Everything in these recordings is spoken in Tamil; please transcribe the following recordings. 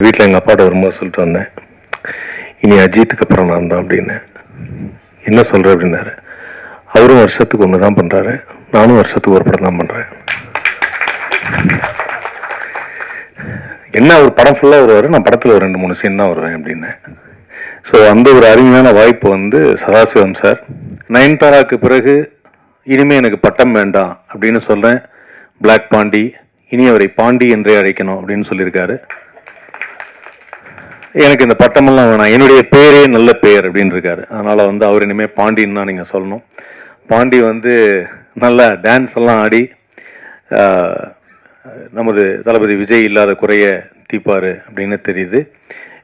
வீட்டில் எங்கள் அப்பாட்ட வரும்போது சொல்லிட்டு வந்தேன், இனி அஜித்துக்கு அப்புறம் நான் தான் அப்படின்னு. என்ன சொல்கிற அப்படின்னாரு. அவரும் வருஷத்துக்கு ஒன்று தான் பண்ணுறாரு, நானும் வருஷத்துக்கு ஒரு படம் தான் பண்ணுறேன். என்ன ஒரு படம் ஃபுல்லாக வருவார், நான் படத்தில் ஒரு 2-3 சீன் தான் வருவேன் அப்படின்னு. ஸோ அந்த ஒரு அருமையான வாய்ப்பு வந்து சதாசிவம் சார். நயன்தாராக்கு பிறகு இனிமேல் எனக்கு பட்டம் வேண்டாம் அப்படின்னு சொல்கிறேன். பிளாக் பாண்டி, இனி அவரை பாண்டி என்றே அழைக்கணும் அப்படின்னு சொல்லியிருக்காரு. எனக்கு இந்த பட்டமெல்லாம் வேணாம், என்னுடைய பேரே நல்ல பேர் அப்படின்னு இருக்காரு. அதனால வந்து அவர் இனிமேல் பாண்டின்னு தான் நீங்கள் சொல்லணும். பாண்டி வந்து நல்லா டான்ஸ் எல்லாம் ஆடி நமது தளபதி விஜய் இல்லாத குறைய தீப்பாரு அப்படின்னு தெரியுது.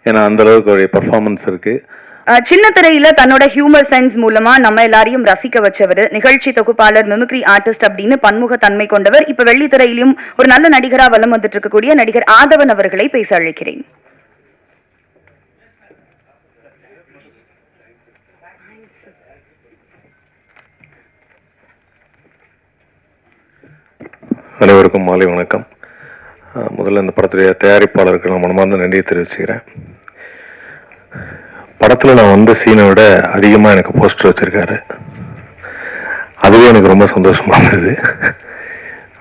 ஏன்னா அந்த அளவுக்கு அவருடைய பர்ஃபார்மன்ஸ் இருக்கு. சின்ன திரையில தன்னோட ஹியூமர் சென்ஸ் மூலமா நம்ம எல்லாரையும் ரசிக்க வச்சவர், நிகழ்ச்சி தொகுப்பாளர், மிமிக்ரி ஆர்டிஸ்ட் அப்படின்னு பன்முக தன்மை கொண்டவர். இப்ப வெள்ளித்திரையிலும் ஒரு நல்ல நடிகரா வலம் வந்துட்டு இருக்கக்கூடிய நடிகர் ஆதவன் அவர்களை பேச அழைக்கிறேன். அனைவருக்கும் மாலை வணக்கம். முதல்ல இந்த படத்துடைய தயாரிப்பாளருக்கு நான் மனமார்ந்த நன்றியை தெரிவிச்சுக்கிறேன். படத்தில் நான் வந்த சீனை விட அதிகமாக எனக்கு போஸ்டர் வச்சுருக்காரு. அதுவே எனக்கு ரொம்ப சந்தோஷமாக இருந்தது.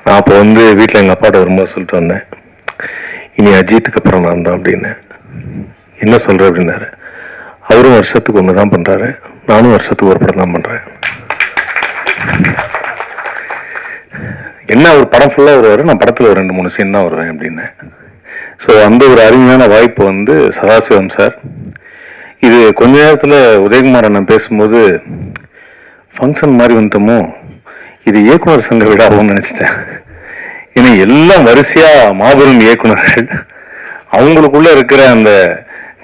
நான் அப்போ வந்து வீட்டில் எங்கள் அப்பாட்ட வரும்போது சொல்லிட்டு வந்தேன், இனி அஜித்துக்கு அப்புறம் நான் தான் அப்படின்னு. என்ன சொல்கிற அப்படின்னாரு. அவரும் வருஷத்துக்கு ஒன்று தான் பண்ணுறாரு, நானும் வருஷத்துக்கு ஒரு படம் தான் பண்ணுறேன். என்ன ஒரு படம் ஃபுல்லாக வருவார், நான் படத்தில் ஒரு 2-3 சீன் தான் வருவேன் அப்படின்னு. ஸோ அந்த ஒரு அருமையான வாய்ப்பு வந்து சதாசிவம் சார். இது கொஞ்ச நேரத்தில் உதயகுமார் அண்ணன் பேசும்போது ஃபங்க்ஷன் மாதிரி வந்துட்டோமோ, இது இயக்குனர் சங்க விடாவும் நினச்சிட்டேன். ஏன்னா எல்லாம் வரிசையாக மாபெரும் இயக்குனர்கள், அவங்களுக்குள்ள இருக்கிற அந்த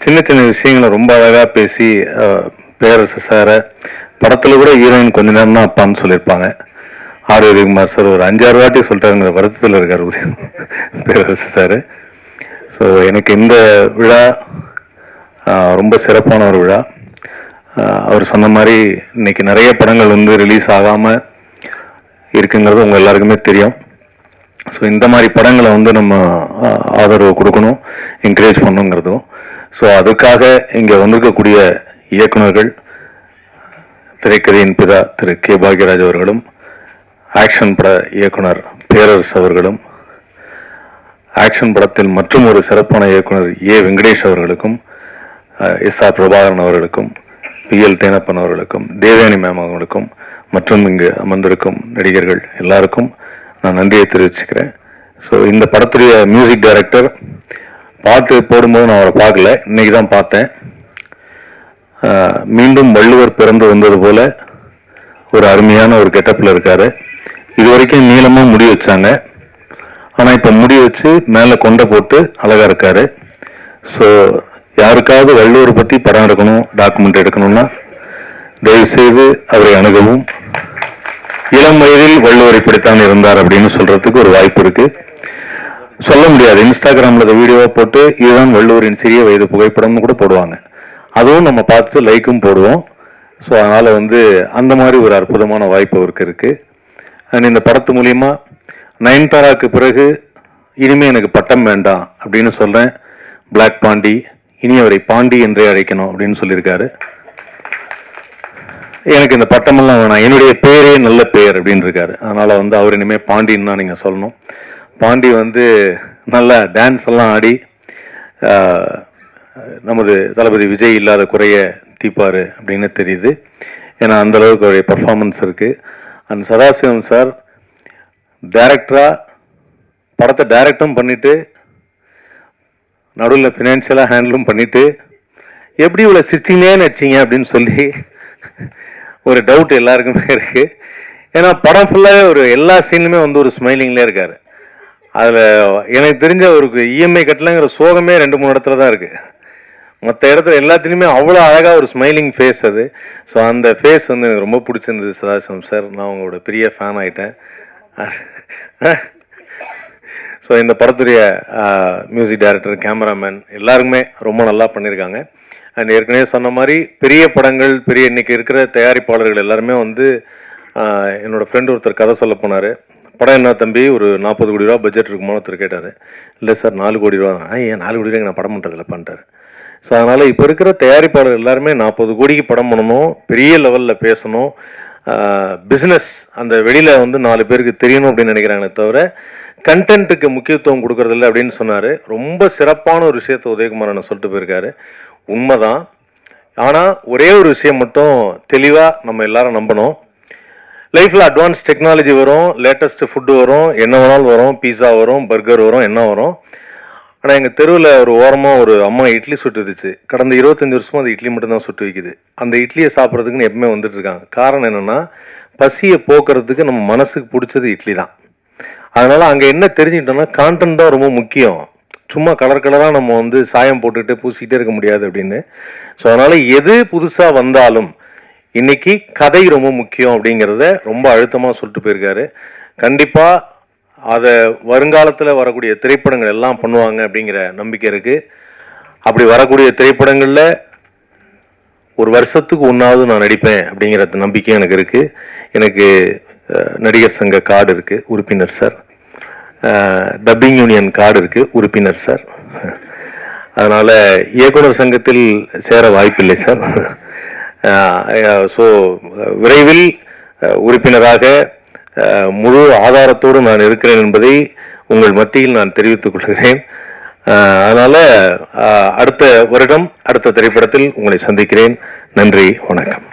சின்ன சின்ன விஷயங்களை ரொம்ப அழகாக பேசி பேரரசு சாரை படத்தில் கூட ஹீரோயின் கொஞ்ச நேரம் தான் அப்பான்னு சொல்லியிருப்பாங்க. உதயகுமார் சார் ஒரு 5-6 வாட்டி சொல்லிட்டாருங்கிற வருத்தத்தில் இருக்கார் பேரரசு சார். ஸோ எனக்கு இந்த விழா ரொம்ப சிறப்பான ஒரு விழா. அவர் சொன்ன மாதிரி இன்னைக்கு நிறைய படங்கள் வந்து ரிலீஸ் ஆகாமல் இருக்குங்கிறது உங்கள் எல்லாருக்குமே தெரியும். ஸோ இந்த மாதிரி படங்களை வந்து நம்ம ஆதரவு கொடுக்கணும், என்கரேஜ் பண்ணணுங்கிறதும். ஸோ அதுக்காக இங்கே வந்திருக்கக்கூடிய இயக்குநர்கள், திரைக்கதையின் பிதா திரு கே பாக்யராஜ் அவர்களும், ஆக்ஷன் பட இயக்குனர் பேரரசு அவர்களும், ஆக்ஷன் படத்தில் மற்றும் ஒரு சிறப்பான இயக்குனர் ஏ வெங்கடேஷ் அவர்களுக்கும், எஸ்.ஆர். பிரபாகரன் அவர்களுக்கும், பி.எல். தேனப்பன் அவர்களுக்கும், தேவயானி மேம் அவர்களுக்கும், மற்றும் இங்கு அமர்ந்திருக்கும் நடிகர்கள் எல்லாருக்கும் நான் நன்றியை தெரிவிச்சுக்கிறேன். ஸோ இந்த படத்துடைய மியூசிக் டைரக்டர், பாட்டு போடும்போது நான் அவரை பார்க்கல, இன்னைக்கு தான் பார்த்தேன். மீண்டும் வள்ளுவர் பிறந்து வந்தது போல ஒரு அருமையான ஒரு கெட்டப்பில் இருக்காரு. இது வரைக்கும் நீளமாக முடி வச்சாங்க, ஆனால் இப்போ முடி வச்சு மேலே கொண்டை போட்டு அழகாக இருக்காரு. ஸோ யாருக்காவது வள்ளுவர் பற்றி படம் எடுக்கணும், டாக்குமெண்ட் எடுக்கணும்னா தயவுசெய்து அவரை அணுகவும். இளம் வயதில் வள்ளுவர் இப்படித்தான் இருந்தார் அப்படின்னு சொல்றதுக்கு ஒரு வாய்ப்பு இருக்கு. சொல்ல முடியாது, இன்ஸ்டாகிராமில் வீடியோவை போட்டு இதுதான் வள்ளுவரின் சிறிய வயது புகைப்படம்னு கூட போடுவாங்க, அதுவும் நம்ம பார்த்துட்டு லைக்கும் போடுவோம். ஸோ அதனால் வந்து அந்த மாதிரி ஒரு அற்புதமான வாய்ப்பு அவருக்கு இருக்குது. அண்ட் இந்த படத்து மூலிமா நயன்தாராக்கு பிறகு இனிமேல் எனக்கு பட்டம் வேண்டாம் அப்படின்னு சொல்கிறேன். பிளாக் பாண்டி, இனி அவரை பாண்டி என்றே அழைக்கணும் அப்படின்னு சொல்லியிருக்காரு. எனக்கு இந்த பட்டமெல்லாம் வேணாம், என்னுடைய பேரே நல்ல பேர் அப்படின்னு இருக்காரு. அதனால் வந்து அவர் இனிமேல் பாண்டின்னு தான் நீங்கள் சொல்லணும். பாண்டி வந்து நல்லா டான்ஸ் எல்லாம் ஆடி நமது தளபதி விஜய் இல்லாத குறைய தீப்பாரு அப்படின்னு தெரியுது. ஏன்னா அந்த அளவுக்கு அவருடைய பர்ஃபார்மன்ஸ் இருக்குது. அண்ட் சதாசிவம் சார் டைரக்டராக படத்தை டைரக்டும் பண்ணிவிட்டு நடுவில் ஃபினான்ஷியலாக ஹேண்டிலும் பண்ணிவிட்டு எப்படி இவ்வளோ சிரிச்சிங்கனே நடிச்சிங்க அப்படின்னு சொல்லி ஒரு டவுட் எல்லாருக்குமே இருக்குது. ஏன்னா படம் ஃபுல்லாகவே ஒரு எல்லா சீனுமே வந்து ஒரு ஸ்மைலிங்லேயே இருக்கார். அதில் எனக்கு தெரிஞ்ச ஒரு இஎம்ஐ கட்டலைங்கிற சோகமே 2-3 இடத்துல தான் இருக்குது. மற்ற இடத்துல எல்லாத்துலேயுமே அவ்வளோ அழகாக ஒரு ஸ்மைலிங் ஃபேஸ் அது. ஸோ அந்த ஃபேஸ் வந்து எனக்கு ரொம்ப பிடிச்சிருந்தது சதாசிவம் சார். நான் உங்களோட பெரிய ஃபேன் ஆகிட்டேன். ஸோ இந்த படத்துடைய மியூசிக் டைரக்டர், கேமராமேன் எல்லாருக்குமே ரொம்ப நல்லா பண்ணியிருக்காங்க. அண்ட் ஏற்கனவே சொன்ன மாதிரி பெரிய படங்கள், பெரிய இன்றைக்கி இருக்கிற தயாரிப்பாளர்கள் எல்லாருமே வந்து என்னோடய ஃப்ரெண்டு ஒருத்தர் கதை சொல்ல போனார். படம் என்ன தம்பி ஒரு 40 கோடி ரூபா பட்ஜெட் இருக்குமோ ஒருத்தர் கேட்டார். இல்லை சார் 4 கோடி ரூபா. ஏன் 4 கோடி ரூபாய்க்கு நான் படம் பண்ணுறதில்ல பண்ணிட்டார். ஸோ அதனால் இப்போ இருக்கிற தயாரிப்பாளர் எல்லாருமே 40 கோடிக்கு படம் பண்ணணும், பெரிய லெவலில் பேசணும், பிஸ்னஸ் அந்த வெளியில் வந்து 4 பேருக்கு தெரியணும் அப்படின்னு நினைக்கிறாங்களே தவிர கண்டென்ட்டுக்கு முக்கியத்துவம் கொடுக்கறதில்ல அப்படின்னு சொன்னார். ரொம்ப சிறப்பான ஒரு விஷயத்தை உதயகுமார் சொல்லிட்டு போயிருக்காரு. உண்மைதான். ஆனால் ஒரே ஒரு விஷயம் மட்டும் தெளிவாக நம்ம எல்லாரும் நம்பணும். லைஃப்பில் அட்வான்ஸ் டெக்னாலஜி வரும், லேட்டஸ்ட் ஃபுட்டு வரும், என்ன வேணாலும் வரும், பீஸா வரும், பர்கர் வரும், என்ன வரும். ஆனால் எங்கள் தெருவில் ஒரு ஓரமாக ஒரு அம்மா இட்லி சுட்டு இருந்துச்சு. கடந்த 25 வருஷமாக அது இட்லி மட்டும்தான் சுட்டு வைக்குது. அந்த இட்லியை சாப்பிட்றதுக்குன்னு எப்பவுமே வந்துட்டு இருக்காங்க. காரணம் என்னென்னா, பசியை போக்குறதுக்கு நம்ம மனசுக்கு பிடிச்சது இட்லி தான். அதனால் அங்கே என்ன தெரிஞ்சுக்கிட்டோம்னா, கான்டென்ட் தான் ரொம்ப முக்கியம். சும்மா கலர் கலராக நம்ம வந்து சாயம் போட்டுக்கிட்டு பூசிக்கிட்டே இருக்க முடியாது அப்படின்னு. ஸோ அதனால் எது புதுசாக வந்தாலும் இன்னைக்கு கதை ரொம்ப முக்கியம் அப்படிங்கிறத ரொம்ப அழுத்தமாக சொல்லிட்டு போயிருக்காரு. கண்டிப்பாக அதை வருங்காலத்தில் வரக்கூடிய திரைப்படங்கள் எல்லாம் பண்ணுவாங்க அப்படிங்கிற நம்பிக்கை இருக்குது. அப்படி வரக்கூடிய திரைப்படங்களில் ஒரு வருஷத்துக்கு ஒன்றாவது நான் நடிப்பேன் அப்படிங்கிற நம்பிக்கை எனக்கு இருக்குது. எனக்கு நடிகர் சங்க கார்டு இருக்குது, உறுப்பினர் சார். டப்பிங் யூனியன் கார்டு இருக்குது, உறுப்பினர் சார். அதனால் இயக்குனர் சங்கத்தில் சேர வாய்ப்பில்லை சார். ஸோ விரைவில் உறுப்பினராக முழு ஆதாரத்தோடு நான் இருக்கிறேன் என்பதை உங்கள் மத்தியில் நான் தெரிவித்துக் கொள்கிறேன். அதனால் அடுத்த வருடம் அடுத்த திரைப்படத்தில் உங்களை சந்திக்கிறேன். நன்றி, வணக்கம்.